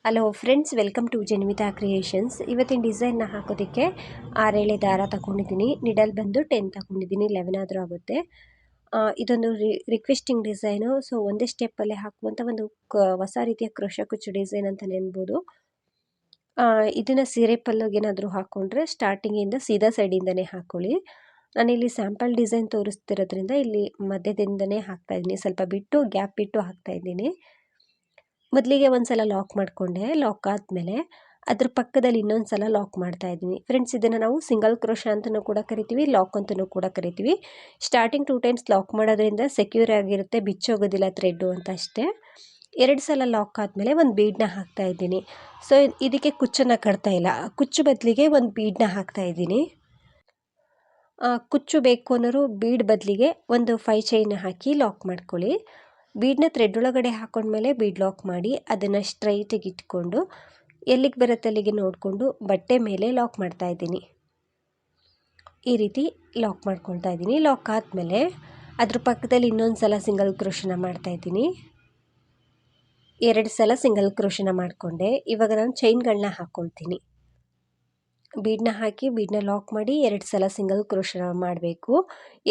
Hello friends, welcome to Janvita creations. ಇವತ್ತಿನ ಡಿಸೈನ್ನ ಹಾಕೋದಕ್ಕೆ 6 ದಾರ ತಗೊಂಡಿದ್ದೀನಿ. ನಿಡಲ್ ಬಂದು 10 ತಗೊಂಡಿದ್ದೀನಿ, 11 ಆದರೂ ಆಗುತ್ತೆ. ಇದೊಂದು ರಿಕ್ವೆಸ್ಟಿಂಗ್ ಡಿಸೈನು. ಸೊ ಒಂದೇ ಸ್ಟೆಪ್ಪಲ್ಲೇ ಹಾಕುವಂಥ ಒಂದು ಹೊಸ ರೀತಿಯ ಕ್ರೋಶ ಕುಚ್ಚು ಡಿಸೈನ್ ಅಂತ ನೆನ್ಬೋದು. ಇದನ್ನು ಸೀರೆ ಪಲ್ಲುಗೆ ಏನಾದರೂ ಹಾಕ್ಕೊಂಡ್ರೆ ಸ್ಟಾರ್ಟಿಂಗಿಂದ ಸೀದಾ ಸೈಡಿಂದನೇ ಹಾಕ್ಕೊಳ್ಳಿ. ನಾನಿಲ್ಲಿ ಸ್ಯಾಂಪಲ್ ಡಿಸೈನ್ ತೋರಿಸ್ತಿರೋದ್ರಿಂದ ಇಲ್ಲಿ ಮಧ್ಯದಿಂದನೇ ಹಾಕ್ತಾಯಿದ್ದೀನಿ, ಸ್ವಲ್ಪ ಬಿಟ್ಟು ಗ್ಯಾಪ್ ಬಿಟ್ಟು ಹಾಕ್ತಾಯಿದ್ದೀನಿ. ಮೊದಲಿಗೆ ಒಂದು ಸಲ ಲಾಕ್ ಮಾಡಿಕೊಂಡೆ. ಲಾಕ್ ಆದಮೇಲೆ ಅದ್ರ ಪಕ್ಕದಲ್ಲಿ ಇನ್ನೊಂದು ಸಲ ಲಾಕ್ ಮಾಡ್ತಾ ಇದ್ದೀನಿ. ಫ್ರೆಂಡ್ಸ್, ಇದನ್ನು ನಾವು ಸಿಂಗಲ್ ಕ್ರೋಶ ಅಂತಲೂ ಕೂಡ ಕರಿತೀವಿ, ಲಾಕ್ ಅಂತಲೂ ಕೂಡ ಕರಿತೀವಿ. ಸ್ಟಾರ್ಟಿಂಗ್ 2 ಟೈಮ್ಸ್ ಲಾಕ್ ಮಾಡೋದ್ರಿಂದ ಸೆಕ್ಯೂರ್ ಆಗಿರುತ್ತೆ, ಬಿಚ್ಚೋಗೋದಿಲ್ಲ ಥ್ರೆಡ್ಡು ಅಂತ ಅಷ್ಟೇ. 2 ಸಲ ಲಾಕ್ ಆದಮೇಲೆ ಒಂದು ಬೀಡನ್ನ ಹಾಕ್ತಾ ಇದ್ದೀನಿ. ಸೊ ಇದಕ್ಕೆ ಕುಚ್ಚನ್ನು ಕಟ್ತಾ ಇಲ್ಲ, ಕುಚ್ಚು ಬದಲಿಗೆ ಒಂದು ಬೀಡನ್ನ ಹಾಕ್ತಾ ಇದ್ದೀನಿ. ಕುಚ್ಚು ಬೇಕು ಅನ್ನೋರು ಬೀಡ್ ಬದಲಿಗೆ ಒಂದು 5 ಚೈನ್ ಹಾಕಿ ಲಾಕ್ ಮಾಡ್ಕೊಳ್ಳಿ. ಬೀಡನ್ನ ಥ್ರೆಡ್ ಒಳಗಡೆ ಹಾಕೊಂಡ್ಮೇಲೆ ಬೀಡ್ ಲಾಕ್ ಮಾಡಿ ಅದನ್ನು ಸ್ಟ್ರೈಟಾಗಿ ಇಟ್ಕೊಂಡು ಎಲ್ಲಿಗೆ ಬರುತ್ತೆ ಅಲ್ಲಿಗೆ ನೋಡಿಕೊಂಡು ಬಟ್ಟೆ ಮೇಲೆ ಲಾಕ್ ಮಾಡ್ತಾ ಇದ್ದೀನಿ. ಈ ರೀತಿ ಲಾಕ್ ಮಾಡ್ಕೊಳ್ತಾ ಇದ್ದೀನಿ. ಲಾಕ್ ಆದಮೇಲೆ ಅದ್ರ ಪಕ್ಕದಲ್ಲಿ ಇನ್ನೊಂದು ಸಲ ಸಿಂಗಲ್ ಕ್ರೋಶನ ಮಾಡ್ತಾ ಇದ್ದೀನಿ. 2 ಸಲ ಸಿಂಗಲ್ ಕ್ರೋಶನ ಮಾಡಿಕೊಂಡೆ. ಇವಾಗ ನಾನು ಚೈನ್ಗಳನ್ನ ಹಾಕ್ಕೊಳ್ತೀನಿ. ಬೀಡನ್ನ ಹಾಕಿ ಬೀಡನ್ನ ಲಾಕ್ ಮಾಡಿ 2 ಸಲ ಸಿಂಗಲ್ ಕ್ರೋಶನ ಮಾಡಬೇಕು.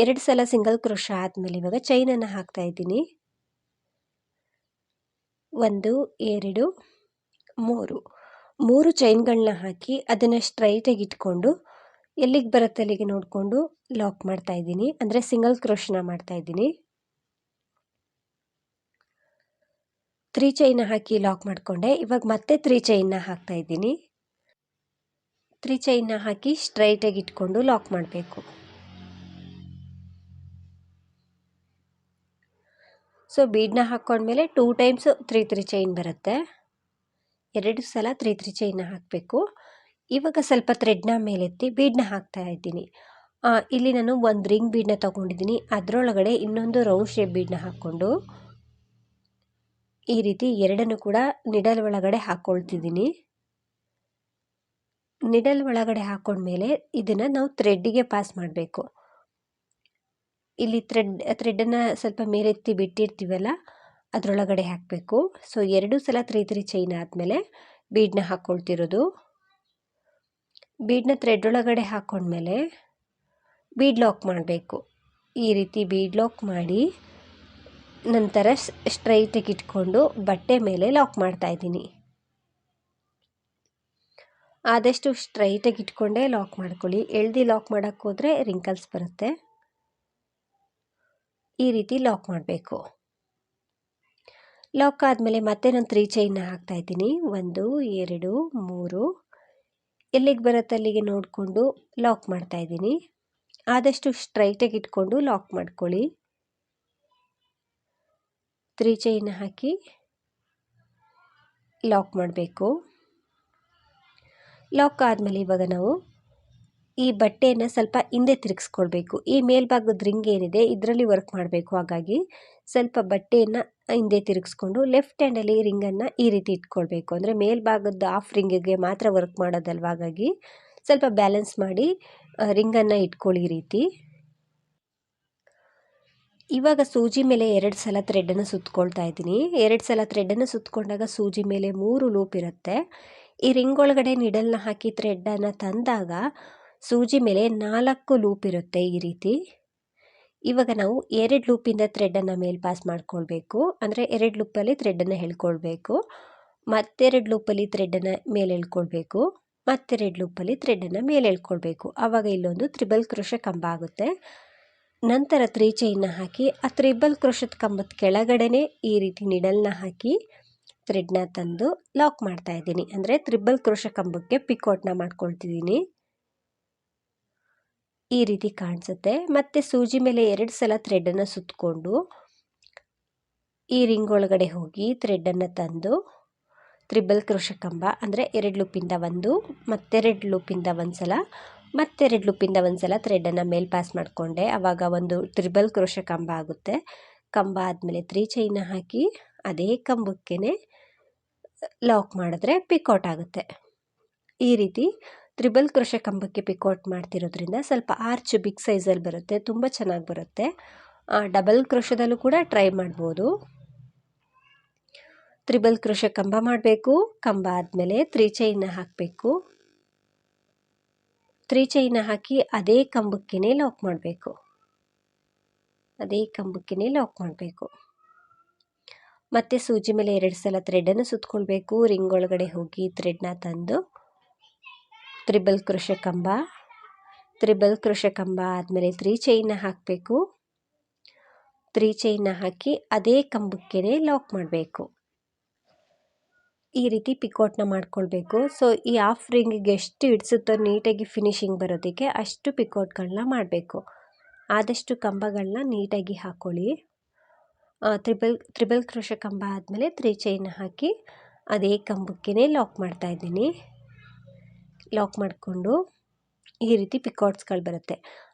2 ಸಲ ಸಿಂಗಲ್ ಕ್ರೋಶ ಆದಮೇಲೆ ಇವಾಗ ಚೈನನ್ನು ಹಾಕ್ತಾ ಇದ್ದೀನಿ. 1 2 3 ಚೈನ್ಗಳನ್ನ ಹಾಕಿ ಅದನ್ನು ಸ್ಟ್ರೈಟಾಗಿ ಇಟ್ಕೊಂಡು ಎಲ್ಲಿಗೆ ಬರುತ್ತೆ ಅಲ್ಲಿಗೆ ನೋಡಿಕೊಂಡು ಲಾಕ್ ಮಾಡ್ತಾ ಇದ್ದೀನಿ, ಅಂದರೆ ಸಿಂಗಲ್ ಕ್ರೋಶನ ಮಾಡ್ತಾ ಇದ್ದೀನಿ. 3 ಚೈನ್ನ ಹಾಕಿ ಲಾಕ್ ಮಾಡಿಕೊಂಡೆ. ಇವಾಗ ಮತ್ತೆ 3 ಚೈನ್ನ ಹಾಕ್ತಾ ಇದ್ದೀನಿ. 3 ಚೈನ್ನ ಹಾಕಿ ಸ್ಟ್ರೈಟಾಗಿ ಇಟ್ಕೊಂಡು ಲಾಕ್ ಮಾಡಬೇಕು. ಸೊ ಬೀಡನ್ನ ಹಾಕ್ಕೊಂಡ್ಮೇಲೆ 2 ಟೈಮ್ಸ್ 3 ಚೈನ್ ಬರುತ್ತೆ. 2 ಸಲ 3 ಚೈನ್ನ ಹಾಕಬೇಕು. ಇವಾಗ ಸ್ವಲ್ಪ ಥ್ರೆಡ್ನ ಮೇಲೆತ್ತಿ ಬೀಡನ್ನ ಹಾಕ್ತಾ ಇದ್ದೀನಿ. ಇಲ್ಲಿ ನಾನು ಒಂದು ರಿಂಗ್ ಬೀಡನ್ನ ತೊಗೊಂಡಿದ್ದೀನಿ, ಅದರೊಳಗಡೆ ಇನ್ನೊಂದು ರೌಂಡ್ ಶೇಪ್ ಬೀಡನ್ನ ಹಾಕ್ಕೊಂಡು ಈ ರೀತಿ ಎರಡನ್ನು ಕೂಡ ನಿಡಲ್ ಒಳಗಡೆ ಹಾಕ್ಕೊಳ್ತಿದ್ದೀನಿ. ನಿಡಲ್ ಒಳಗಡೆ ಹಾಕ್ಕೊಂಡ್ಮೇಲೆ ಇದನ್ನು ನಾವು ಥ್ರೆಡ್ಡಿಗೆ ಪಾಸ್ ಮಾಡಬೇಕು. ಇಲ್ಲಿ ಥ್ರೆಡ್ಡನ್ನು ಸ್ವಲ್ಪ ಮೇಲೆತ್ತಿ ಬಿಟ್ಟಿರ್ತೀವಲ್ಲ ಅದರೊಳಗಡೆ ಹಾಕಬೇಕು. ಸೊ 2 ಸಲ 3 ಚೈನ್ ಆದಮೇಲೆ ಬೀಡನ್ನ ಹಾಕ್ಕೊಳ್ತಿರೋದು. ಬೀಡನ್ನ ಥ್ರೆಡ್ ಒಳಗಡೆ ಹಾಕ್ಕೊಂಡ್ಮೇಲೆ ಬೀಡ್ ಲಾಕ್ ಮಾಡಬೇಕು. ಈ ರೀತಿ ಬೀಡ್ ಲಾಕ್ ಮಾಡಿ ನಂತರ ಸ್ಟ್ರೈಟಾಗಿ ಇಟ್ಕೊಂಡು ಬಟ್ಟೆ ಮೇಲೆ ಲಾಕ್ ಮಾಡ್ತಾ ಇದ್ದೀನಿ. ಆದಷ್ಟು ಸ್ಟ್ರೈಟಾಗಿ ಇಟ್ಕೊಂಡೇ ಲಾಕ್ ಮಾಡ್ಕೊಳ್ಳಿ. ಎಳ್ದು ಲಾಕ್ ಮಾಡೋಕ್ಕೆ ಹೋದರೆ ರಿಂಕಲ್ಸ್ ಬರುತ್ತೆ. ಈ ರೀತಿ ಲಾಕ್ ಮಾಡಬೇಕು. ಲಾಕ್ ಆದಮೇಲೆ ಮತ್ತೆ ನಾನು 3 ಚೈನ್ನ ಹಾಕ್ತಾ ಇದ್ದೀನಿ. 1 2 3 ಎಲ್ಲಿಗೆ ಬರುತ್ತೆ ಅಲ್ಲಿಗೆ ನೋಡಿಕೊಂಡು ಲಾಕ್ ಮಾಡ್ತಾ ಇದ್ದೀನಿ. ಆದಷ್ಟು ಸ್ಟ್ರೈಟಾಗಿ ಇಟ್ಕೊಂಡು ಲಾಕ್ ಮಾಡ್ಕೊಳ್ಳಿ. 3 ಚೈನ್ನ ಹಾಕಿ ಲಾಕ್ ಮಾಡಬೇಕು. ಲಾಕ್ ಆದಮೇಲೆ ಇವಾಗ ನಾವು ಈ ಬಟ್ಟೆಯನ್ನು ಸ್ವಲ್ಪ ಹಿಂದೆ ತಿರುಗಿಸ್ಕೊಳ್ಬೇಕು. ಈ ಮೇಲ್ಭಾಗದ ರಿಂಗ್ ಏನಿದೆ ಇದರಲ್ಲಿ ವರ್ಕ್ ಮಾಡಬೇಕು. ಹಾಗಾಗಿ ಸ್ವಲ್ಪ ಬಟ್ಟೆಯನ್ನು ಹಿಂದೆ ತಿರುಗಿಸ್ಕೊಂಡು ಲೆಫ್ಟ್ ಹ್ಯಾಂಡಲ್ಲಿ ರಿಂಗನ್ನು ಈ ರೀತಿ ಇಟ್ಕೊಳ್ಬೇಕು. ಅಂದರೆ ಮೇಲ್ಭಾಗದ ಹಾಫ್ ರಿಂಗಿಗೆ ಮಾತ್ರ ವರ್ಕ್ ಮಾಡೋದಲ್ವ, ಹಾಗಾಗಿ ಸ್ವಲ್ಪ ಬ್ಯಾಲೆನ್ಸ್ ಮಾಡಿ ರಿಂಗನ್ನು ಇಟ್ಕೊಳ್ಳಿ ಈ ರೀತಿ. ಇವಾಗ ಸೂಜಿ ಮೇಲೆ 2 ಸಲ ಥ್ರೆಡನ್ನು ಸುತ್ತಕೊಳ್ತಾ ಇದ್ದೀನಿ. 2 ಸಲ ಥ್ರೆಡನ್ನು ಸುತ್ತಕೊಂಡಾಗ ಸೂಜಿ ಮೇಲೆ 3 ಲೂಪ್ ಇರುತ್ತೆ. ಈ ರಿಂಗ್ ಒಳಗಡೆ ನಿಡಲ್ನ ಹಾಕಿ ಥ್ರೆಡನ್ನು ತಂದಾಗ ಸೂಜಿ ಮೇಲೆ 4 ಲೂಪ್ ಇರುತ್ತೆ ಈ ರೀತಿ. ಇವಾಗ ನಾವು 2 ಲೂಪಿಂದ ಥ್ರೆಡನ್ನು ಮೇಲೆ ಪಾಸ್ ಮಾಡ್ಕೊಳ್ಬೇಕು. ಅಂದರೆ 2 ಲೂಪಲ್ಲಿ ಥ್ರೆಡನ್ನು ಎಳ್ಕೊಳ್ಬೇಕು, ಮತ್ತೆರಡು ಲೂಪಲ್ಲಿ ಥ್ರೆಡನ್ನು ಮೇಲೆ ಎಳ್ಕೊಳ್ಬೇಕು, ಮತ್ತೆರಡು ಲೂಪಲ್ಲಿ ಥ್ರೆಡನ್ನು ಮೇಲೆ ಎಳ್ಕೊಳ್ಬೇಕು. ಆವಾಗ ಇಲ್ಲೊಂದು ತ್ರಿಬಲ್ ಕ್ರೋಶ ಕಂಬ ಆಗುತ್ತೆ. ನಂತರ 3 ಚೈನ್ನ ಹಾಕಿ ಆ ತ್ರಿಬಲ್ ಕ್ರೋಶದ ಕಂಬದ ಕೆಳಗಡೆನೆ ಈ ರೀತಿ ನಿಡಲ್ನ ಹಾಕಿ ಥ್ರೆಡ್ನ ತಂದು ಲಾಕ್ ಮಾಡ್ತಾ ಇದ್ದೀನಿ. ಅಂದರೆ ತ್ರಿಬಲ್ ಕ್ರೋಶ ಕಂಬಕ್ಕೆ ಪಿಕೋಟ್ನ ಮಾಡ್ಕೊಳ್ತಿದ್ದೀನಿ. ಈ ರೀತಿ ಕಾಣಿಸುತ್ತೆ. ಮತ್ತೆ ಸೂಜಿ ಮೇಲೆ 2 ಸಲ ಥ್ರೆಡನ್ನು ಸುತ್ತಕೊಂಡು ಈ ರಿಂಗ್ ಒಳಗಡೆ ಹೋಗಿ ಥ್ರೆಡನ್ನು ತಂದು ತ್ರಿಬಲ್ ಕ್ರೋಶ ಕಂಬ ಅಂದರೆ 2 ಲೂಪಿಂದ 1, ಮತ್ತೆರಡು ಲೂಪಿಂದ 1 ಸಲ, ಮತ್ತೆರಡು ಲೂಪಿಂದ 1 ಸಲ ಥ್ರೆಡನ್ನು ಮೇಲೆ ಪಾಸ್ ಮಾಡಿಕೊಂಡೆ. ಆವಾಗ ಒಂದು ತ್ರಿಬಲ್ ಕ್ರೋಶ ಕಂಬ ಆಗುತ್ತೆ. ಕಂಬ ಆದಮೇಲೆ 3 ಚೈನ್ನ ಹಾಕಿ ಅದೇ ಕಂಬಕ್ಕೆ ಲಾಕ್ ಮಾಡಿದ್ರೆ ಪಿಕೋಟ್ ಆಗುತ್ತೆ. ಈ ರೀತಿ ತ್ರಿಬಲ್ ಕ್ರೋಶ ಕಂಬಕ್ಕೆ ಪಿಕೋಟ್ ಮಾಡ್ತಿರೋದ್ರಿಂದ ಸ್ವಲ್ಪ ಆರ್ಚ್ ಬಿಗ್ ಸೈಜಲ್ಲಿ ಬರುತ್ತೆ, ತುಂಬ ಚೆನ್ನಾಗಿ ಬರುತ್ತೆ. ಡಬಲ್ ಕ್ರೋಶದಲ್ಲೂ ಕೂಡ ಟ್ರೈ ಮಾಡ್ಬೋದು. ತ್ರಿಬಲ್ ಕ್ರೋಶೆ ಕಂಬ ಮಾಡಬೇಕು. ಕಂಬ ಆದಮೇಲೆ 3 ಚೈನ್ನ ಹಾಕಬೇಕು. 3 ಚೈನ್ನ ಹಾಕಿ ಅದೇ ಕಂಬಕ್ಕೇ ಲಾಕ್ ಮಾಡಬೇಕು. ಅದೇ ಕಂಬಕ್ಕೇ ಲಾಕ್ ಮಾಡಬೇಕು. ಮತ್ತೆ ಸೂಜಿ ಮೇಲೆ 2 ಸಲ ಥ್ರೆಡನ್ನು ಸುತ್ತಕೊಳ್ಬೇಕು. ರಿಂಗ್ ಒಳಗಡೆ ಹೋಗಿ ಥ್ರೆಡ್ನ ತಂದು ತ್ರಿಬಲ್ ಕ್ರೋಶೆ ಕಂಬ ಆದಮೇಲೆ 3 ಚೈನ್ನ ಹಾಕಬೇಕು. 3 ಚೈನ್ನ ಹಾಕಿ ಅದೇ ಕಂಬಕ್ಕೇ ಲಾಕ್ ಮಾಡಬೇಕು. ಈ ರೀತಿ ಪಿಕೋಟ್ನ ಮಾಡ್ಕೊಳ್ಬೇಕು. ಸೊ ಈ ಹಾಫ್ ರಿಂಗಿಗೆ ಎಷ್ಟು ಹಿಡಿಸುತ್ತೋ ನೀಟಾಗಿ ಫಿನಿಶಿಂಗ್ ಬರೋದಕ್ಕೆ ಅಷ್ಟು ಪಿಕೋಟ್ಗಳನ್ನ ಮಾಡಬೇಕು. ಆದಷ್ಟು ಕಂಬಗಳನ್ನ ನೀಟಾಗಿ ಹಾಕ್ಕೊಳ್ಳಿ. ತ್ರಿಬಲ್ ಕ್ರೋಶೆ ಕಂಬ ಆದಮೇಲೆ 3 ಚೈನ್ನ ಹಾಕಿ ಅದೇ ಕಂಬಕ್ಕೇ ಲಾಕ್ ಮಾಡ್ತಾ ಇದ್ದೀನಿ. ಲಾಕ್ ಮಾಡಿಕೊಂಡು ಈ ರೀತಿ ಪಿಕಾಟ್ಸ್ಗಳು ಬರುತ್ತೆ.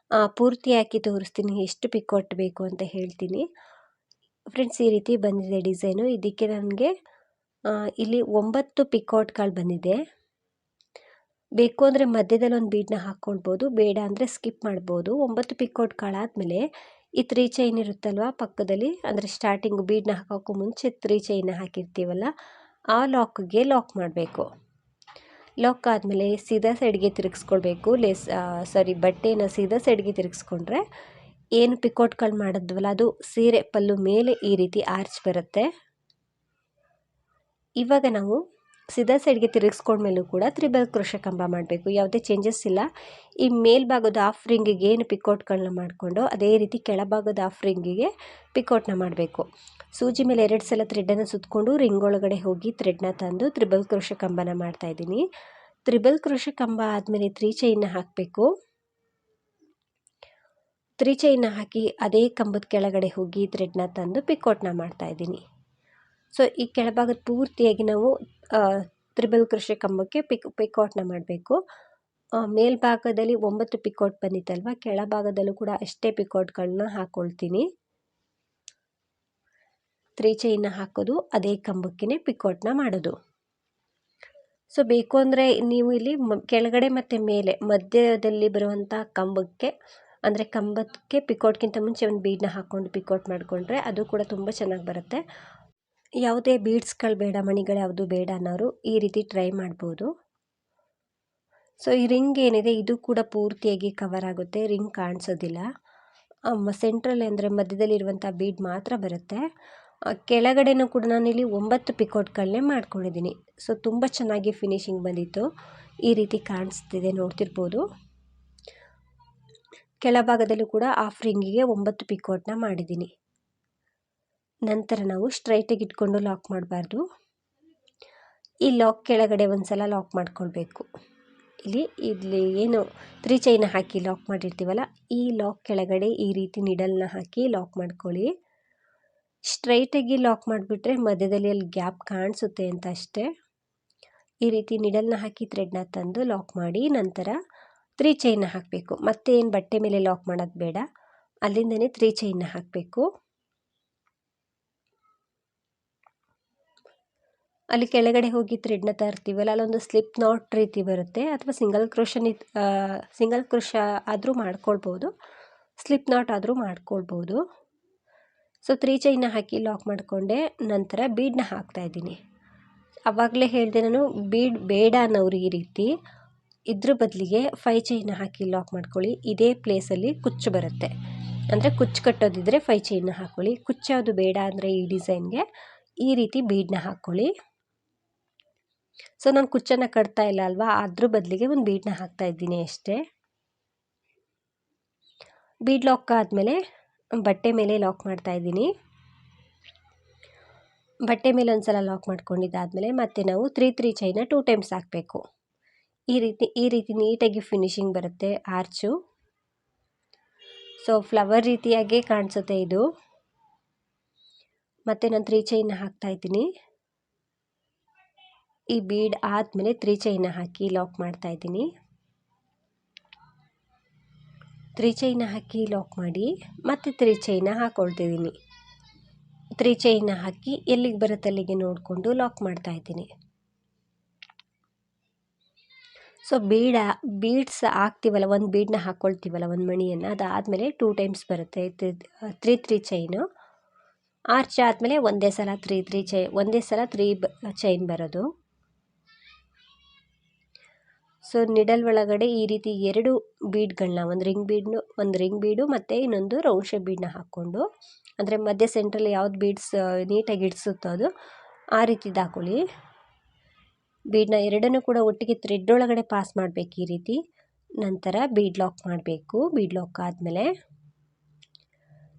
ಪೂರ್ತಿ ಹಾಕಿ ತೋರಿಸ್ತೀನಿ, ಎಷ್ಟು ಪಿಕಾಟ್ ಬೇಕು ಅಂತ ಹೇಳ್ತೀನಿ. ಫ್ರೆಂಡ್ಸ್, ಈ ರೀತಿ ಬಂದಿದೆ ಡಿಸೈನು. ಇದಕ್ಕೆ ನನಗೆ ಇಲ್ಲಿ 9 ಪಿಕಾಟ್ಗಳು ಬಂದಿದೆ. ಬೇಕು ಅಂದರೆ ಮಧ್ಯದಲ್ಲಿ ಒಂದು ಬೀಡನ್ನ ಹಾಕ್ಕೊಳ್ಬೋದು, ಬೇಡ ಅಂದರೆ ಸ್ಕಿಪ್ ಮಾಡ್ಬೋದು. 9 ಪಿಕಾಟ್ಗಳಾದಮೇಲೆ ಈ 3 ಚೈನ್ ಇರುತ್ತಲ್ವ ಪಕ್ಕದಲ್ಲಿ, ಅಂದರೆ ಸ್ಟಾರ್ಟಿಂಗು ಬೀಡನ್ನ ಹಾಕೋಕ್ಕೂ ಮುಂಚೆ 3 ಚೈನ್ನ ಹಾಕಿರ್ತೀವಲ್ಲ, ಆ ಲಾಕ್ಗೆ ಲಾಕ್ ಮಾಡಬೇಕು. ಲಾಕ್ ಆದಮೇಲೆ ಸೀದಾ ಸೈಡ್ಗೆ ತಿರುಗಿಸ್ಕೊಳ್ಬೇಕು. ಬಟ್ಟೆನ ಸೀದಾ ಸೈಡ್ಗೆ ತಿರುಗಿಸ್ಕೊಂಡ್ರೆ ಏನು ಪಿಕೋಟ್ಗಳು ಮಾಡಿದ್ವಲ್ಲ ಅದು ಸೀರೆ ಪಲ್ಲು ಮೇಲೆ ಈ ರೀತಿ ಆರ್ಚ್ ಬರುತ್ತೆ. ಇವಾಗ ನಾವು ಸೀದಾ ಸೈಡ್ಗೆ ತಿರುಗಿಸ್ಕೊಂಡ್ಮೇಲೂ ಕೂಡ ತ್ರಿಬಲ್ ಕ್ರೋಶೆ ಕಂಬ ಮಾಡಬೇಕು. ಯಾವುದೇ ಚೇಂಜಸ್ ಇಲ್ಲ. ಈ ಮೇಲ್ಭಾಗದ ಹಾಫ್ ರಿಂಗಿಗೆ ಏನು ಪಿಕೋಟ್ಗಳನ್ನ ಮಾಡಿಕೊಂಡು ಅದೇ ರೀತಿ ಕೆಳಭಾಗದ ಹಾಫ್ ರಿಂಗಿಗೆ ಪಿಕೋಟ್ನ ಮಾಡಬೇಕು. ಸೂಜಿ ಮೇಲೆ 2 ಸಲ ಥ್ರೆಡನ್ನು ಸುತ್ತಕೊಂಡು ರಿಂಗ್ ಒಳಗಡೆ ಹೋಗಿ ಥ್ರೆಡ್ನ ತಂದು ತ್ರಿಬಲ್ ಕ್ರೋಶೆ ಕಂಬನ ಮಾಡ್ತಾಯಿದ್ದೀನಿ. ತ್ರಿಬಲ್ ಕ್ರೋಶೆ ಕಂಬ ಆದಮೇಲೆ 3 ಚೈನ್ನ ಹಾಕಬೇಕು. 3 ಚೈನ್ನ ಹಾಕಿ ಅದೇ ಕಂಬದ ಕೆಳಗಡೆ ಹೋಗಿ ಥ್ರೆಡ್ನ ತಂದು ಪಿಕೋಟ್ನ ಮಾಡ್ತಾಯಿದ್ದೀನಿ. ಸೊ ಈ ಕೆಳಭಾಗದ ಪೂರ್ತಿಯಾಗಿ ನಾವು ತ್ರಿಬಲ್ ಕ್ರೋಶೆ ಕಂಬಕ್ಕೆ ಪಿಕೋಟ್ನ ಮಾಡಬೇಕು. ಮೇಲ್ಭಾಗದಲ್ಲಿ 9 ಪಿಕೋಟ್ ಬಂದಿತ್ತಲ್ವ, ಕೆಳಭಾಗದಲ್ಲೂ ಕೂಡ ಅಷ್ಟೇ ಪಿಕೋಟ್ಗಳನ್ನ ಹಾಕ್ಕೊಳ್ತೀನಿ. 3 ಚೈನ್ನ ಹಾಕೋದು, ಅದೇ ಕಂಬಕ್ಕೇ ಪಿಕೋಟ್ನ ಮಾಡೋದು. ಸೊ ಬೇಕು ಅಂದರೆ ನೀವು ಇಲ್ಲಿ ಕೆಳಗಡೆ ಮತ್ತು ಮೇಲೆ ಮಧ್ಯದಲ್ಲಿ ಬರುವಂಥ ಕಂಬಕ್ಕೆ, ಅಂದರೆ ಕಂಬಕ್ಕೆ ಪಿಕೋಟ್ಗಿಂತ ಮುಂಚೆ ಒಂದು ಬೀಡನ್ನ ಹಾಕ್ಕೊಂಡು ಪಿಕೋಟ್ ಮಾಡಿಕೊಂಡ್ರೆ ಅದು ಕೂಡ ತುಂಬ ಚೆನ್ನಾಗಿ ಬರುತ್ತೆ. ಯಾವುದೇ ಬೀಡ್ಸ್ಗಳು ಬೇಡ, ಮಣಿಗಳು ಯಾವುದು ಬೇಡ ಅನ್ನೋರು ಈ ರೀತಿ ಟ್ರೈ ಮಾಡ್ಬೋದು. ಸೊ ಈ ರಿಂಗ್ ಏನಿದೆ ಇದು ಕೂಡ ಪೂರ್ತಿಯಾಗಿ ಕವರ್ ಆಗುತ್ತೆ, ರಿಂಗ್ ಕಾಣಿಸೋದಿಲ್ಲ. ಸೆಂಟ್ರಲ್ಲಿ ಅಂದರೆ ಮಧ್ಯದಲ್ಲಿರುವಂಥ ಬೀಡ್ ಮಾತ್ರ ಬರುತ್ತೆ. ಕೆಳಗಡೆನೂ ಕೂಡ ನಾನಿಲ್ಲಿ 9 ಪಿಕೋಟ್ಗಳನ್ನೇ ಮಾಡ್ಕೊಂಡಿದ್ದೀನಿ. ಸೊ ತುಂಬ ಚೆನ್ನಾಗಿ ಫಿನಿಶಿಂಗ್ ಬಂದಿತ್ತು. ಈ ರೀತಿ ಕಾಣಿಸ್ತಿದೆ, ನೋಡ್ತಿರ್ಬೋದು. ಕೆಳಭಾಗದಲ್ಲೂ ಕೂಡ ಹಾಫ್ ರಿಂಗಿಗೆ 9 ಪಿಕೋಟ್ನ ಮಾಡಿದ್ದೀನಿ. ನಂತರ ನಾವು ಸ್ಟ್ರೈಟಾಗಿ ಇಟ್ಕೊಂಡು ಲಾಕ್ ಮಾಡಬಾರ್ದು. ಈ ಲಾಕ್ ಕೆಳಗಡೆ ಒಂದು ಸಲ ಲಾಕ್ ಮಾಡ್ಕೊಳ್ಬೇಕು. ಇಲ್ಲಿ ಏನು 3 ಚೈನ್ನ ಹಾಕಿ ಲಾಕ್ ಮಾಡಿರ್ತೀವಲ್ಲ, ಈ ಲಾಕ್ ಕೆಳಗಡೆ ಈ ರೀತಿ ನಿಡಲ್ನ ಹಾಕಿ ಲಾಕ್ ಮಾಡ್ಕೊಳ್ಳಿ. ಸ್ಟ್ರೈಟಾಗಿ ಲಾಕ್ ಮಾಡಿಬಿಟ್ರೆ ಮಧ್ಯದಲ್ಲಿ ಅಲ್ಲಿ ಗ್ಯಾಪ್ ಕಾಣಿಸುತ್ತೆ ಅಂತ ಅಷ್ಟೇ. ಈ ರೀತಿ ನಿಡಲ್ನ ಹಾಕಿ ಥ್ರೆಡ್ನ ತಂದು ಲಾಕ್ ಮಾಡಿ ನಂತರ 3 ಚೈನ್ನ ಹಾಕಬೇಕು. ಮತ್ತೆ ಏನು ಬಟ್ಟೆ ಮೇಲೆ ಲಾಕ್ ಮಾಡೋದು ಬೇಡ, ಅಲ್ಲಿಂದನೇ 3 ಚೈನ್ನ ಹಾಕಬೇಕು. ಅಲ್ಲಿ ಕೆಳಗಡೆ ಹೋಗಿ ಥ್ರೆಡ್ನ ತರ್ತೀವಲ್ಲ, ಅಲ್ಲೊಂದು ಸ್ಲಿಪ್ ನಾಟ್ ರೀತಿ ಬರುತ್ತೆ, ಅಥವಾ ಸಿಂಗಲ್ ಕ್ರೋಶ ಆದರೂ ಮಾಡ್ಕೊಳ್ಬೋದು, ಸ್ಲಿಪ್ ನಾಟ್ ಆದರೂ ಮಾಡ್ಕೊಳ್ಬೋದು. ಸೊ 3 ಚೈನ್ನ ಹಾಕಿ ಲಾಕ್ ಮಾಡಿಕೊಂಡೆ. ನಂತರ ಬೀಡನ್ನ ಹಾಕ್ತಾಯಿದ್ದೀನಿ. ಆವಾಗಲೇ ಹೇಳಿದೆ ನಾನು, ಬೀಡ್ ಬೇಡ ಅನ್ನೋರು ಈ ರೀತಿ ಇದ್ರ ಬದಲಿಗೆ 5 ಚೈನ್ನ ಹಾಕಿ ಲಾಕ್ ಮಾಡ್ಕೊಳ್ಳಿ. ಇದೇ ಪ್ಲೇಸಲ್ಲಿ ಕುಚ್ಚು ಬರುತ್ತೆ, ಅಂದರೆ ಕುಚ್ಚು ಕಟ್ಟೋದಿದ್ರೆ 5 ಚೈನ್ನ ಹಾಕ್ಕೊಳ್ಳಿ. ಕುಚ್ಚು ಯಾವುದು ಬೇಡ ಅಂದರೆ ಈ ಡಿಸೈನ್ಗೆ ಈ ರೀತಿ ಬೀಡನ್ನ ಹಾಕ್ಕೊಳ್ಳಿ. ಸೊ ನಾನು ಕುಚ್ಚನ್ನು ಕಟ್ತಾ ಇಲ್ಲ ಅಲ್ವಾ, ಅದ್ರ ಬದಲಿಗೆ ಒಂದು ಬೀಡನ್ನ ಹಾಕ್ತಾ ಇದ್ದೀನಿ ಅಷ್ಟೇ. ಬೀಡ್ ಲಾಕ್ ಆದಮೇಲೆ ಬಟ್ಟೆ ಮೇಲೆ ಲಾಕ್ ಮಾಡ್ತಾ ಇದ್ದೀನಿ. ಬಟ್ಟೆ ಮೇಲೆ ಒಂದು ಸಲ ಲಾಕ್ ಮಾಡ್ಕೊಂಡಿದ್ದಾದಮೇಲೆ ಮತ್ತೆ ನಾವು 3 ಚೈನ್ನ 2 ಟೈಮ್ಸ್ ಹಾಕಬೇಕು. ಈ ರೀತಿ ನೀಟಾಗಿ ಫಿನಿಶಿಂಗ್ ಬರುತ್ತೆ ಆರ್ಚು. ಸೊ ಫ್ಲವರ್ ರೀತಿಯಾಗೇ ಕಾಣಿಸುತ್ತೆ ಇದು. ಮತ್ತೆ ನಾನು 3 ಚೈನ್ನ ಹಾಕ್ತಾ ಇದ್ದೀನಿ. ಈ ಬೀಡ್ ಆದಮೇಲೆ 3 ಚೈನ್ನ ಹಾಕಿ ಲಾಕ್ ಮಾಡ್ತಾ ಇದ್ದೀನಿ. 3 ಚೈನ್ನ ಹಾಕಿ ಲಾಕ್ ಮಾಡಿ ಮತ್ತೆ 3 ಚೈನ್ನ ಹಾಕ್ಕೊಳ್ತಿದ್ದೀನಿ. 3 ಚೈನ್ನ ಹಾಕಿ ಎಲ್ಲಿಗೆ ಬರುತ್ತೆ ಅಲ್ಲಿಗೆ ನೋಡಿಕೊಂಡು ಲಾಕ್ ಮಾಡ್ತಾ ಇದ್ದೀನಿ. ಸೊ ಬೀಡ್ಸ್ ಹಾಕ್ತೀವಲ್ಲ, ಒಂದು ಬೀಡನ್ನ ಹಾಕ್ಕೊಳ್ತೀವಲ್ಲ, ಒಂದು ಮಣಿಯನ್ನು, ಅದಾದಮೇಲೆ 2 ಟೈಮ್ಸ್ ಬರುತ್ತೆ 3 ಚೈನು. ಆರ್ಚ್ ಆದಮೇಲೆ ಒಂದೇ ಸಲ ತ್ರೀ ಚೈನ್ ಬರೋದು. ಸೊ ನಿಡಲ್ ಒಳಗಡೆ ಈ ರೀತಿ 2 ಬೀಡ್ಗಳನ್ನ, ಒಂದು ರಿಂಗ್ ಬೀಡು ಮತ್ತು ಇನ್ನೊಂದು ರೌಂಡ್ ಶೇಪ್ ಬೀಡನ್ನ ಹಾಕ್ಕೊಂಡು, ಅಂದರೆ ಮಧ್ಯೆ ಸೆಂಟ್ರಲ್ಲಿ ಯಾವ್ದು ಬೀಡ್ಸ್ ನೀಟಾಗಿ ಇಡಿಸುತ್ತೋ ಅದು ಆ ರೀತಿದು ಹಾಕೊಳ್ಳಿ. ಬೀಡನ್ನ ಎರಡನ್ನೂ ಕೂಡ ಒಟ್ಟಿಗೆ ಥ್ರೆಡ್ ಒಳಗಡೆ ಪಾಸ್ ಮಾಡಬೇಕು ಈ ರೀತಿ. ನಂತರ ಬೀಡ್ ಲಾಕ್ ಮಾಡಬೇಕು. ಬೀಡ್ ಲಾಕ್ ಆದಮೇಲೆ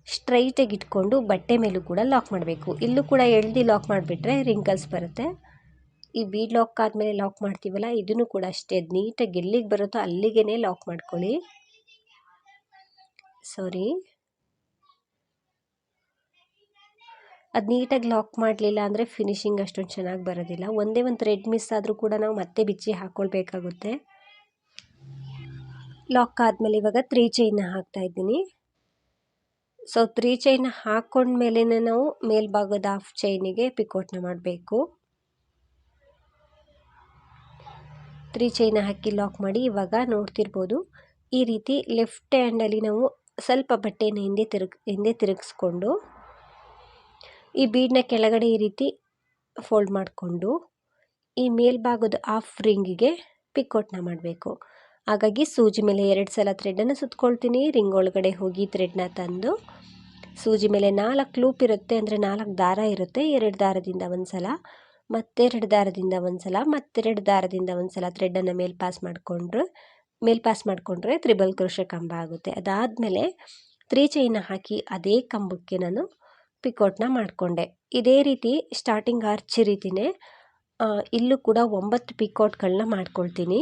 ಸ್ಟ್ರೈಟಾಗಿ ಇಟ್ಕೊಂಡು ಬಟ್ಟೆ ಮೇಲೂ ಕೂಡ ಲಾಕ್ ಮಾಡಬೇಕು. ಇಲ್ಲೂ ಕೂಡ ಎಳ್ದು ಲಾಕ್ ಮಾಡಿಬಿಟ್ರೆ ರಿಂಕಲ್ಸ್ ಬರುತ್ತೆ. ಈ ಬೀಡ್ ಲಾಕ್ ಆದಮೇಲೆ ಲಾಕ್ ಮಾಡ್ತೀವಲ್ಲ, ಇದನ್ನು ಕೂಡ ಅಷ್ಟೇ ನೀಟಾಗಿ ಎಲ್ಲಿಗೆ ಬರುತ್ತೋ ಅಲ್ಲಿಗೆ ಲಾಕ್ ಮಾಡ್ಕೊಳ್ಳಿ. ಅದು ನೀಟಾಗಿ ಲಾಕ್ ಮಾಡಲಿಲ್ಲ ಅಂದರೆ ಫಿನಿಶಿಂಗ್ ಅಷ್ಟೊಂದು ಚೆನ್ನಾಗಿ ಬರೋದಿಲ್ಲ. ಒಂದೇ ಒಂದು ಥ್ರೆಡ್ ಮಿಸ್ ಆದರೂ ಕೂಡ ನಾವು ಮತ್ತೆ ಬಿಚ್ಚಿ ಹಾಕ್ಕೊಳ್ಬೇಕಾಗುತ್ತೆ. ಲಾಕ್ ಆದಮೇಲೆ ಇವಾಗ 3 ಚೈನ್ನ ಹಾಕ್ತಾಯಿದ್ದೀನಿ. ಸೊ 3 ಚೈನ್ನ ಹಾಕ್ಕೊಂಡ್ಮೇಲೆ ನಾವು ಮೇಲ್ಭಾಗದ ಹಾಫ್ ಚೈನಿಗೆ ಪಿಕೋಟ್ನ ಮಾಡಬೇಕು. 3 ಚೈನ್ನ ಹಾಕಿ ಲಾಕ್ ಮಾಡಿ. ಇವಾಗ ನೋಡ್ತಿರ್ಬೋದು ಈ ರೀತಿ ಲೆಫ್ಟ್ ಹ್ಯಾಂಡಲ್ಲಿ ನಾವು ಸ್ವಲ್ಪ ಬಟ್ಟೆನ ಹಿಂದೆ ತಿರುಗಿಸ್ಕೊಂಡು ಈ ಬೀಡನ್ನ ಕೆಳಗಡೆ ಈ ರೀತಿ ಫೋಲ್ಡ್ ಮಾಡಿಕೊಂಡು ಈ ಮೇಲ್ಭಾಗದ ಹಾಫ್ ರಿಂಗಿಗೆ ಪಿಕೋಟ್ನ ಮಾಡಬೇಕು. ಹಾಗಾಗಿ ಸೂಜಿ ಮೇಲೆ 2 ಸಲ ಥ್ರೆಡನ್ನು ಸುತ್ಕೊಳ್ತೀನಿ. ರಿಂಗ್ ಒಳಗಡೆ ಹೋಗಿ ಥ್ರೆಡ್ನ ತಂದು ಸೂಜಿ ಮೇಲೆ 4 ಲೂಪ್ ಇರುತ್ತೆ, ಅಂದರೆ 4 ದಾರ ಇರುತ್ತೆ. 2 ದಾರದಿಂದ ಒಂದು ಸಲ, ಮತ್ತೆರಡು ದಾರದಿಂದ ಒಂದು ಸಲ, ಮತ್ತೆರಡು ದಾರದಿಂದ ಒಂದು ಸಲ ಥ್ರೆಡನ್ನು ಮೇಲ್ ಪಾಸ್ ಮಾಡಿಕೊಂಡ್ರೆ ತ್ರಿಬಲ್ ಕ್ರೋಶೆ ಕಂಬ ಆಗುತ್ತೆ. ಅದಾದಮೇಲೆ 3 ಚೈನ್ನ ಹಾಕಿ ಅದೇ ಕಂಬಕ್ಕೆ ನಾನು ಪಿಕೋಟ್ನ ಮಾಡಿಕೊಂಡೆ. ಇದೇ ರೀತಿ ಸ್ಟಾರ್ಟಿಂಗ್ ಆರ್ಚ್ ರೀತಿಯೇ ಇಲ್ಲೂ ಕೂಡ 9 ಪಿಕೋಟ್ಗಳನ್ನ ಮಾಡ್ಕೊಳ್ತೀನಿ.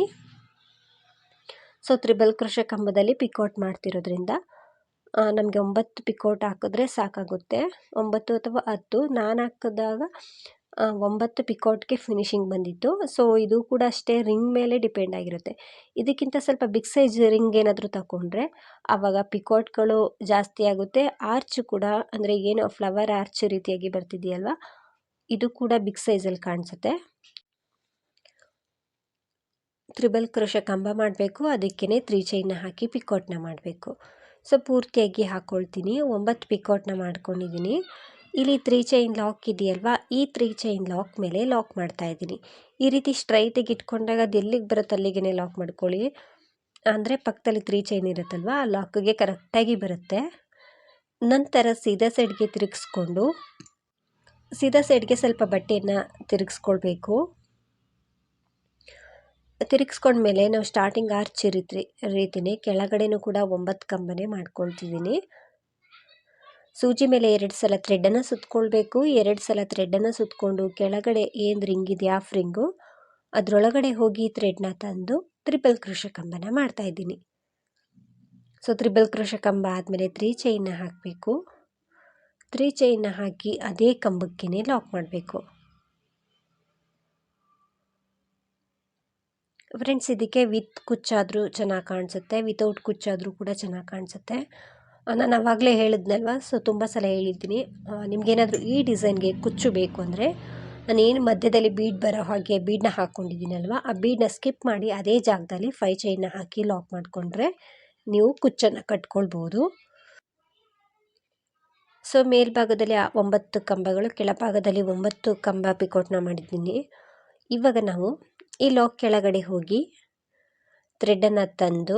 ಸೊ ತ್ರಿಬಲ್ ಕ್ರೋಶೆ ಕಂಬದಲ್ಲಿ ಪಿಕೋಟ್ ಮಾಡ್ತಿರೋದ್ರಿಂದ ನಮಗೆ 9 ಪಿಕೋಟ್ ಹಾಕಿದ್ರೆ ಸಾಕಾಗುತ್ತೆ. 9 ಅಥವಾ 10 ನಾನು ಹಾಕಿದಾಗ 9 ಪಿಕೋಟ್ಗೆ ಫಿನಿಶಿಂಗ್ ಬಂದಿತ್ತು. ಸೊ ಇದು ಕೂಡ ಅಷ್ಟೇ ರಿಂಗ್ ಮೇಲೆ ಡಿಪೆಂಡ್ ಆಗಿರುತ್ತೆ. ಇದಕ್ಕಿಂತ ಸ್ವಲ್ಪ ಬಿಗ್ ಸೈಜ್ ರಿಂಗ್ ಏನಾದರೂ ತಗೊಂಡ್ರೆ ಆವಾಗ ಪಿಕೋಟ್ಗಳು ಜಾಸ್ತಿ ಆಗುತ್ತೆ. ಆರ್ಚ್ ಕೂಡ, ಅಂದರೆ ಏನು ಫ್ಲವರ್ ಆರ್ಚ್ ರೀತಿಯಾಗಿ ಬರ್ತಿದೆಯಲ್ವ, ಇದು ಕೂಡ ಬಿಗ್ ಸೈಜಲ್ಲಿ ಕಾಣಿಸುತ್ತೆ. ತ್ರಿಬಲ್ ಕ್ರೋಶೆ ಕಂಬ ಮಾಡಬೇಕು, ಅದಕ್ಕೇ 3 ಚೈನ್ನ ಹಾಕಿ ಪಿಕೋಟ್ನ ಮಾಡಬೇಕು. ಸೊ ಪೂರ್ತಿಯಾಗಿ ಹಾಕ್ಕೊಳ್ತೀನಿ. 9 ಪಿಕೋಟ್ನ ಮಾಡ್ಕೊಂಡಿದ್ದೀನಿ. ಇಲ್ಲಿ 3 ಚೈನ್ ಲಾಕ್ ಇದೆಯಲ್ವಾ, ಈ 3 ಚೈನ್ ಲಾಕ್ ಮೇಲೆ ಲಾಕ್ ಮಾಡ್ತಾ ಇದ್ದೀನಿ. ಈ ರೀತಿ ಸ್ಟ್ರೈಟಾಗಿ ಇಟ್ಕೊಂಡಾಗ ಅದು ಎಲ್ಲಿಗೆ ಬರುತ್ತೆ ಅಲ್ಲಿಗೆ ಲಾಕ್ ಮಾಡ್ಕೊಳ್ಳಿ. ಅಂದರೆ ಪಕ್ಕದಲ್ಲಿ 3 ಚೈನ್ ಇರುತ್ತಲ್ವ, ಆ ಲಾಕ್ಗೆ ಕರೆಕ್ಟಾಗಿ ಬರುತ್ತೆ. ನಂತರ ಸೀದಾ ಸೈಡ್ಗೆ ಸ್ವಲ್ಪ ಬಟ್ಟೆಯನ್ನು ತಿರುಗಿಸ್ಕೊಳ್ಬೇಕು. ತಿರುಗಿಸ್ಕೊಂಡ್ಮೇಲೆ ನಾವು ಸ್ಟಾರ್ಟಿಂಗ್ ಆರ್ಚ್ ರೀತಿಯೇ ಕೆಳಗಡೆನೂ ಕೂಡ 9 ಕಂಬನೇ ಮಾಡ್ಕೊಳ್ತಿದ್ದೀನಿ. ಸೂಜಿ ಮೇಲೆ 2 ಸಲ ಥ್ರೆಡನ್ನು ಸುತ್ಕೊಳ್ಬೇಕು. 2 ಸಲ ಥ್ರೆಡನ್ನು ಸುತ್ತಕೊಂಡು ಕೆಳಗಡೆ ಏನು ರಿಂಗ್ ಇದೆ ಹಾಫ್ ರಿಂಗು ಅದರೊಳಗಡೆ ಹೋಗಿ ಥ್ರೆಡ್ನ ತಂದು ತ್ರಿಬಲ್ ಕ್ರೋಶೆ ಕಂಬನ ಮಾಡ್ತಾಯಿದ್ದೀನಿ. ಸೊ ತ್ರಿಬಲ್ ಕ್ರೋಶೆ ಕಂಬ ಆದಮೇಲೆ 3 ಚೈನ್ನ ಹಾಕಬೇಕು. 3 ಚೈನ್ನ ಹಾಕಿ ಅದೇ ಕಂಬಕ್ಕೇ ಲಾಕ್ ಮಾಡಬೇಕು. ಫ್ರೆಂಡ್ಸ್, ಇದಕ್ಕೆ ವಿತ್ ಕುಚ್ಚಾದರೂ ಚೆನ್ನಾಗಿ ಕಾಣಿಸುತ್ತೆ, ವಿತೌಟ್ ಕುಚ್ಚಾದರೂ ಕೂಡ ಚೆನ್ನಾಗಿ ಕಾಣಿಸುತ್ತೆ. ನಾನು ಆವಾಗಲೇ ಹೇಳಿದ್ನಲ್ವ, ಸೊ ತುಂಬ ಸಲ ಹೇಳಿದ್ದೀನಿ. ನಿಮಗೇನಾದರೂ ಈ ಡಿಸೈನ್ಗೆ ಕುಚ್ಚು ಬೇಕು ಅಂದರೆ ನಾನೇನು ಮಧ್ಯದಲ್ಲಿ ಬೀಡ್ ಬರೋ ಹಾಗೆ ಬೀಡನ್ನ ಹಾಕ್ಕೊಂಡಿದ್ದೀನಲ್ವ, ಆ ಬೀಡನ್ನ ಸ್ಕಿಪ್ ಮಾಡಿ ಅದೇ ಜಾಗದಲ್ಲಿ 5 ಚೈನ್ನ ಹಾಕಿ ಲಾಕ್ ಮಾಡಿಕೊಂಡ್ರೆ ನೀವು ಕುಚ್ಚನ್ನು ಕಟ್ಕೊಳ್ಬೋದು. ಸೊ ಮೇಲ್ಭಾಗದಲ್ಲಿ 9 ಕಂಬಗಳು, ಕೆಳಭಾಗದಲ್ಲಿ 9 ಕಂಬ ಪಿಕೋಟ್ನ ಮಾಡಿದ್ದೀನಿ. ಇವಾಗ ನಾವು ಈ ಲಾಕ್ ಕೆಳಗಡೆ ಹೋಗಿ ಥ್ರೆಡನ್ನು ತಂದು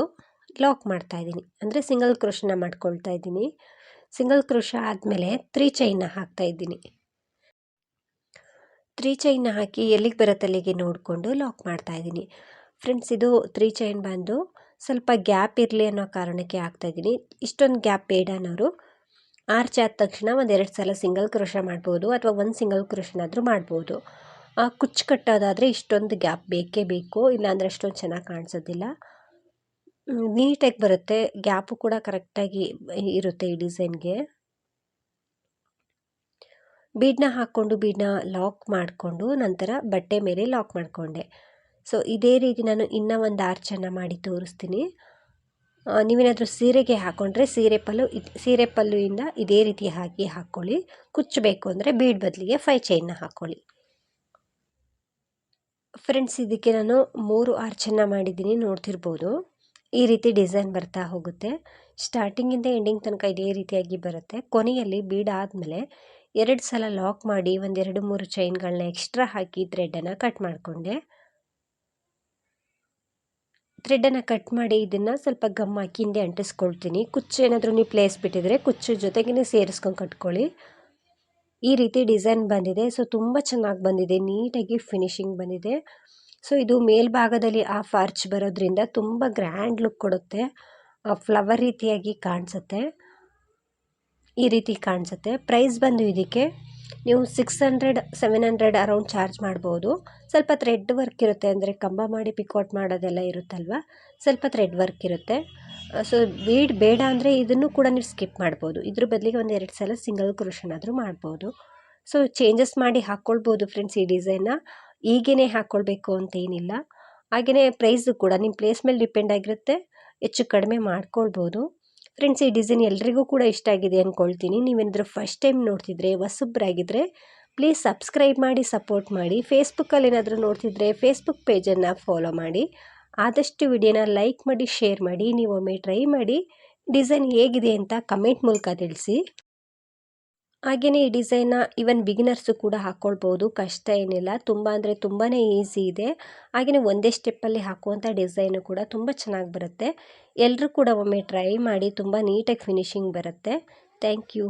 ಲಾಕ್ ಮಾಡ್ತಾಯಿದ್ದೀನಿ, ಅಂದರೆ ಸಿಂಗಲ್ ಕ್ರೋಶನ ಮಾಡ್ಕೊಳ್ತಾ ಇದ್ದೀನಿ. ಸಿಂಗಲ್ ಕ್ರೋಶ ಆದಮೇಲೆ 3 ಚೈನ್ನ ಹಾಕ್ತಾಯಿದ್ದೀನಿ. 3 ಚೈನ್ನ ಹಾಕಿ ಎಲ್ಲಿಗೆ ಬರುತ್ತೆ ಅಲ್ಲಿಗೆ ನೋಡಿಕೊಂಡು ಲಾಕ್ ಮಾಡ್ತಾಯಿದ್ದೀನಿ. ಫ್ರೆಂಡ್ಸ್, ಇದು 3 ಚೈನ್ ಬಂದು ಸ್ವಲ್ಪ ಗ್ಯಾಪ್ ಇರಲಿ ಅನ್ನೋ ಕಾರಣಕ್ಕೆ ಹಾಕ್ತಾಯಿದ್ದೀನಿ. ಇಷ್ಟೊಂದು ಗ್ಯಾಪ್ ಬೇಡ ಅನ್ನೋರು ಆರ್ಚ್ ಆದ ತಕ್ಷಣ 1-2 ಸಲ ಸಿಂಗಲ್ ಕ್ರೋಶ ಮಾಡ್ಬೋದು, ಅಥವಾ 1 ಸಿಂಗಲ್ ಕ್ರೋಶನಾದರೂ ಮಾಡ್ಬೋದು. ಕುಚ್ಚು ಕಟ್ಟೋದಾದರೆ ಇಷ್ಟೊಂದು ಗ್ಯಾಪ್ ಬೇಕೇ ಬೇಕು, ಇಲ್ಲಾಂದರೆ ಅಷ್ಟೊಂದು ಚೆನ್ನಾಗಿ ಕಾಣಿಸೋದಿಲ್ಲ. ನೀಟಾಗಿ ಬರುತ್ತೆ, ಗ್ಯಾಪು ಕೂಡ ಕರೆಕ್ಟಾಗಿ ಇರುತ್ತೆ ಈ ಡಿಸೈನ್ಗೆ. ಬೀಡನ್ನ ಹಾಕ್ಕೊಂಡು ಬೀಡನ್ನ ಲಾಕ್ ಮಾಡಿಕೊಂಡು ನಂತರ ಬಟ್ಟೆ ಮೇಲೆ ಲಾಕ್ ಮಾಡಿಕೊಂಡೆ. ಸೊ ಇದೇ ರೀತಿ ನಾನು ಇನ್ನೂ ಒಂದು ಆರ್ಚನ್ನು ಮಾಡಿ ತೋರಿಸ್ತೀನಿ. ನೀವೇನಾದರೂ ಸೀರೆಗೆ ಹಾಕ್ಕೊಂಡ್ರೆ ಸೀರೆ ಪಲ್ಲುವಿಂದ ಇದೇ ರೀತಿ ಹಾಕ್ಕೊಳ್ಳಿ. ಕುಚ್ಚು ಬೇಕು ಅಂದರೆ ಬೀಡ್ ಬದಲಿಗೆ 5 ಚೈನ್ನ ಹಾಕ್ಕೊಳ್ಳಿ. ಫ್ರೆಂಡ್ಸ್, ಇದಕ್ಕೆ ನಾನು 3 ಆರ್ಚನ್ನು ಮಾಡಿದ್ದೀನಿ, ನೋಡ್ತಿರ್ಬೋದು. ಈ ರೀತಿ ಡಿಸೈನ್ ಬರ್ತಾ ಹೋಗುತ್ತೆ. ಸ್ಟಾರ್ಟಿಂಗಿಂದ ಎಂಡಿಂಗ್ ತನಕ ಇದೇ ರೀತಿಯಾಗಿ ಬರುತ್ತೆ. ಕೊನೆಯಲ್ಲಿ ಬೀಡ್ ಆದಮೇಲೆ 2 ಸಲ ಲಾಕ್ ಮಾಡಿ ಒಂದು 2-3 ಚೈನ್ಗಳನ್ನ ಎಕ್ಸ್ಟ್ರಾ ಹಾಕಿ ಥ್ರೆಡನ್ನು ಕಟ್ ಮಾಡಿಕೊಂಡೆ. ಥ್ರೆಡನ್ನು ಕಟ್ ಮಾಡಿ ಇದನ್ನು ಸ್ವಲ್ಪ ಗಮ್ ಹಾಕಿ ಹಿಂದೆ ಅಂಟಿಸ್ಕೊಳ್ತೀನಿ. ಕುಚ್ಚು ಏನಾದರೂ ನೀವು ಪ್ಲೇಸ್ ಬಿಟ್ಟಿದ್ರೆ ಕುಚ್ಚು ಜೊತೆಗೇ ಸೇರಿಸ್ಕೊಂಡು ಕಟ್ಕೊಳ್ಳಿ. ಈ ರೀತಿ ಡಿಸೈನ್ ಬಂದಿದೆ. ಸೊ ತುಂಬ ಚೆನ್ನಾಗಿ ಬಂದಿದೆ, ನೀಟಾಗಿ ಫಿನಿಶಿಂಗ್ ಬಂದಿದೆ. ಸೊ ಇದು ಮೇಲ್ಭಾಗದಲ್ಲಿ ಹಾಫ್ ಆರ್ಚ್ ಬರೋದ್ರಿಂದ ತುಂಬ ಗ್ರ್ಯಾಂಡ್ ಲುಕ್ ಕೊಡುತ್ತೆ. ಫ್ಲವರ್ ರೀತಿಯಾಗಿ ಕಾಣಿಸುತ್ತೆ, ಈ ರೀತಿ ಕಾಣಿಸುತ್ತೆ. ಪ್ರೈಸ್ ಬಂದು ಇದಕ್ಕೆ ನೀವು 600-700 ಅರೌಂಡ್ ಚಾರ್ಜ್ ಮಾಡ್ಬೋದು. ಸ್ವಲ್ಪ ಥ್ರೆಡ್ ವರ್ಕ್ ಇರುತ್ತೆ, ಅಂದರೆ ಕಂಬ ಮಾಡಿ ಪಿಕೌಟ್ ಮಾಡೋದೆಲ್ಲ ಇರುತ್ತಲ್ವ, ಸ್ವಲ್ಪ ಥ್ರೆಡ್ ವರ್ಕ್ ಇರುತ್ತೆ. ಸೊ ಬೀಡ್ ಬೇಡ ಅಂದರೆ ಇದನ್ನು ಕೂಡ ನೀವು ಸ್ಕಿಪ್ ಮಾಡ್ಬೋದು. ಇದ್ರ ಬದಲಿಗೆ ಒಂದು 2 ಸಲ ಸಿಂಗಲ್ ಕ್ರೋಶನ್ ಆದರೂ ಮಾಡ್ಬೋದು. ಸೊ ಚೇಂಜಸ್ ಮಾಡಿ ಹಾಕ್ಕೊಳ್ಬೋದು ಫ್ರೆಂಡ್ಸ್. ಈ ಡಿಸೈನ್ನ ಈಗೇ ಹಾಕ್ಕೊಳ್ಬೇಕು ಅಂತೇನಿಲ್ಲ. ಹಾಗೆಯೇ ಪ್ರೈಸು ಕೂಡ ನಿಮ್ಮ ಪ್ಲೇಸ್ ಮೇಲೆ ಡಿಪೆಂಡ್ ಆಗಿರುತ್ತೆ, ಹೆಚ್ಚು ಕಡಿಮೆ ಮಾಡ್ಕೊಳ್ಬೋದು. ಫ್ರೆಂಡ್ಸ್, ಈ ಡಿಸೈನ್ ಎಲ್ರಿಗೂ ಕೂಡ ಇಷ್ಟ ಆಗಿದೆ ಅಂದ್ಕೊಳ್ತೀನಿ. ನೀವೇನಾದರೂ ಫಸ್ಟ್ ಟೈಮ್ ನೋಡ್ತಿದ್ರೆ, ಹೊಸಬ್ರಾಗಿದ್ದರೆ ಪ್ಲೀಸ್ ಸಬ್ಸ್ಕ್ರೈಬ್ ಮಾಡಿ ಸಪೋರ್ಟ್ ಮಾಡಿ. ಫೇಸ್ಬುಕ್ಕಲ್ಲಿ ಏನಾದರೂ ನೋಡ್ತಿದ್ರೆ ಫೇಸ್ಬುಕ್ ಪೇಜನ್ನು ಫಾಲೋ ಮಾಡಿ. ಆದಷ್ಟು ವಿಡಿಯೋನ ಲೈಕ್ ಮಾಡಿ, ಶೇರ್ ಮಾಡಿ. ನೀವೊಮ್ಮೆ ಟ್ರೈ ಮಾಡಿ ಡಿಸೈನ್ ಹೇಗಿದೆ ಅಂತ ಕಮೆಂಟ್ ಮೂಲಕ ತಿಳಿಸಿ. ಹಾಗೆಯೇ ಈ ಡಿಸೈನ್ನ ಈವನ್ ಬಿಗಿನರ್ಸು ಕೂಡ ಹಾಕ್ಕೊಳ್ಬೋದು, ಕಷ್ಟ ಏನಿಲ್ಲ. ತುಂಬ ಅಂದರೆ ತುಂಬಾ ಈಸಿ ಇದೆ. ಹಾಗೆಯೇ ಒಂದೇ ಸ್ಟೆಪ್ಪಲ್ಲಿ ಹಾಕುವಂಥ ಡಿಸೈನು ಕೂಡ ತುಂಬ ಚೆನ್ನಾಗಿ ಬರುತ್ತೆ. ಎಲ್ಲರೂ ಕೂಡ ಒಮ್ಮೆ ಟ್ರೈ ಮಾಡಿ, ತುಂಬ ನೀಟಾಗಿ ಫಿನಿಶಿಂಗ್ ಬರುತ್ತೆ. Thank you.